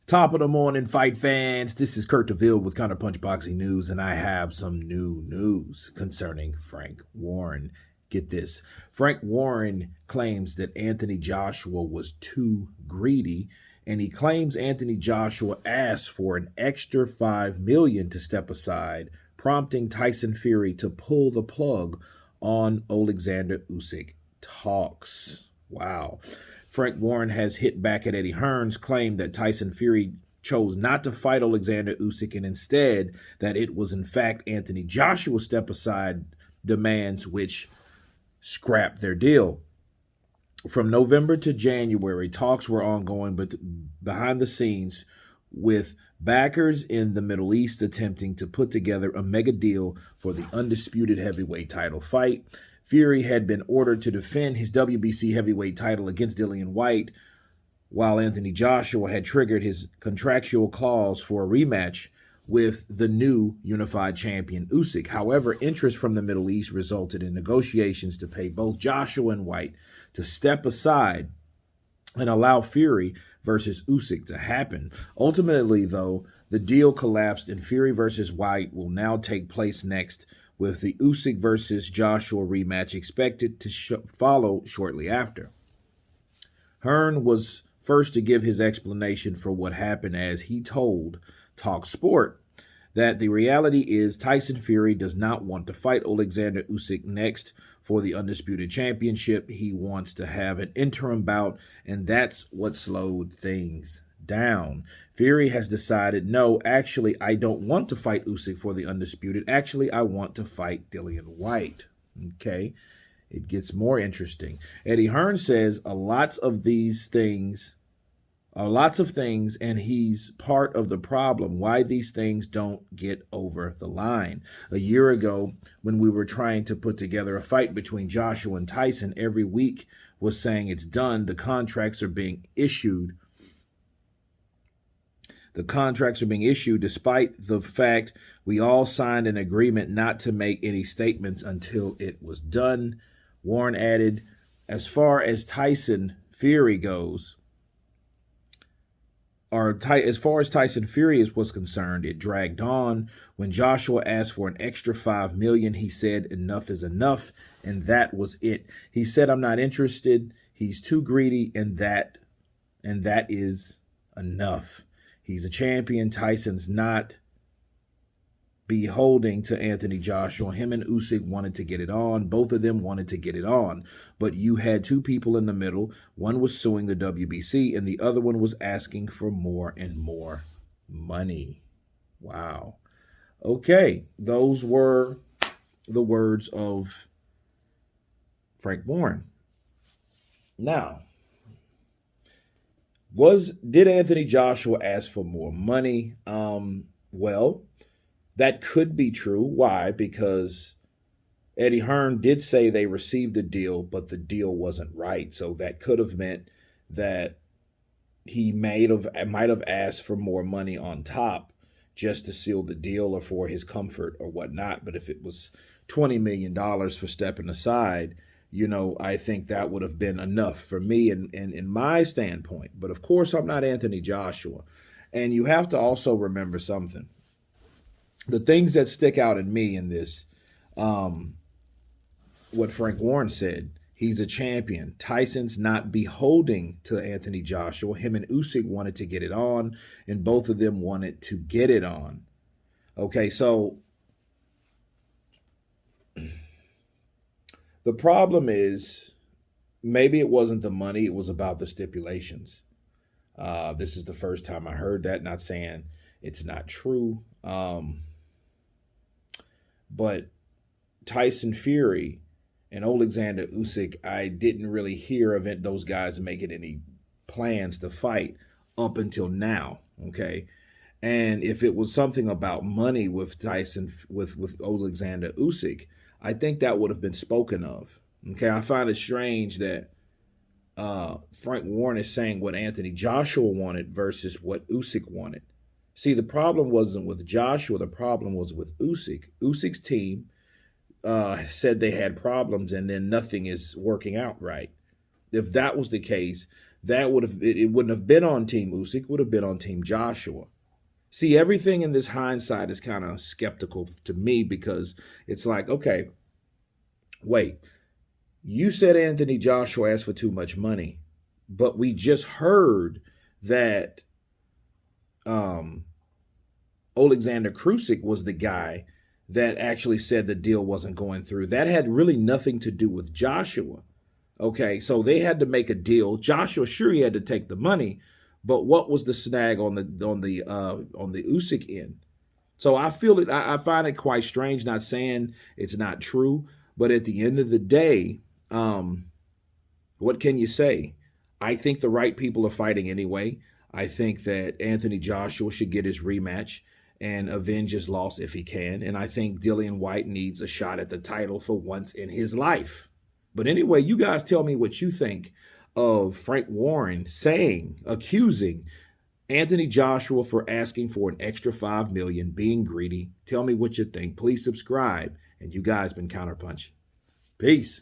Top of the morning, fight fans. This is Kurt DeVille with Counterpunch Boxing News, and I have some new news concerning Frank Warren. Get this. Frank Warren claims that Anthony Joshua was too greedy, and he claims Anthony Joshua asked for an extra $5 million to step aside, prompting Tyson Fury to pull the plug on Alexander Usyk talks. Wow. Frank Warren has hit back at Eddie Hearn's claim that Tyson Fury chose not to fight Alexander Usyk and instead that it was in fact Anthony Joshua's step aside demands which scrapped their deal. From November to January, talks were ongoing but behind the scenes with backers in the Middle East attempting to put together a mega deal for the undisputed heavyweight title fight. Fury had been ordered to defend his WBC heavyweight title against Dillian Whyte, while Anthony Joshua had triggered his contractual clause for a rematch with the new unified champion Usyk. However, interest from the Middle East resulted in negotiations to pay both Joshua and Whyte to step aside and allow Fury versus Usyk to happen. Ultimately, though, the deal collapsed and Fury versus Whyte will now take place next, with the Usyk versus Joshua rematch expected to follow shortly after. Hearn was first to give his explanation for what happened as he told TalkSport that the reality is Tyson Fury does not want to fight Alexander Usyk next for the undisputed championship. He wants to have an interim bout, and that's what slowed things down. Fury has decided, no, actually, I don't want to fight Usyk for the undisputed. Actually, I want to fight Dillian Whyte. Okay, it gets more interesting. Eddie Hearn says lots of things, and he's part of the problem. Why these things don't get over the line. A year ago, when we were trying to put together a fight between Joshua and Tyson, every week was saying it's done. The contracts are being issued despite the fact we all signed an agreement not to make any statements until it was done. Warren added, as far as Tyson Fury goes, as far as Tyson Fury was concerned, it dragged on. When Joshua asked for an extra $5 million, he said enough is enough, and that was it. He said, I'm not interested. He's too greedy, and that is enough. He's a champion. Tyson's not beholding to Anthony Joshua. Him and Usyk wanted to get it on. Both of them wanted to get it on. But you had two people in the middle. One was suing the WBC, and the other one was asking for more and more money. Wow. Okay, those were the words of Frank Warren. Now, did Anthony Joshua ask for more money? Well, that could be true. Why? Because Eddie Hearn did say they received the deal, but the deal wasn't right. So that could have meant that he might have asked for more money on top just to seal the deal or for his comfort or whatnot. But if it was $20 million for stepping aside, I think that would have been enough for me and in my standpoint. But of course, I'm not Anthony Joshua. And you have to also remember something. The things that stick out in me in this, what Frank Warren said, he's a champion. Tyson's not beholding to Anthony Joshua. Him and Usyk wanted to get it on, and both of them wanted to get it on. Okay, so the problem is maybe it wasn't the money, it was about the stipulations. This is the first time I heard that, not saying it's not true. But Tyson Fury and Alexander Usyk, I didn't really hear of those guys making any plans to fight up until now, okay? And if it was something about money with Tyson, with Alexander Usyk, I think that would have been spoken of. Okay, I find it strange that Frank Warren is saying what Anthony Joshua wanted versus what Usyk wanted. See, the problem wasn't with Joshua. The problem was with Usyk. Usyk's team said they had problems, and then nothing is working out right. If that was the case, that would have it wouldn't have been on Team Usyk, it would have been on Team Joshua. See, everything in this hindsight is kind of skeptical to me because it's like, okay, wait, you said Anthony Joshua asked for too much money, but we just heard that um, Alexander Krusik was the guy that actually said the deal wasn't going through. That had really nothing to do with Joshua. Okay, so they had to make a deal. Joshua sure he had to take the money, but what was the snag on the Usyk end? So I feel it. I find it quite strange. Not saying it's not true, but at the end of the day, um, what can you say? I think the right people are fighting anyway. I think that Anthony Joshua should get his rematch and avenge his loss if he can. And I think Dillian White needs a shot at the title for once in his life. But anyway, you guys tell me what you think of Frank Warren accusing Anthony Joshua for asking for an extra $5 million, being greedy. Tell me what you think. Please subscribe. And you guys been Counterpunch. Peace.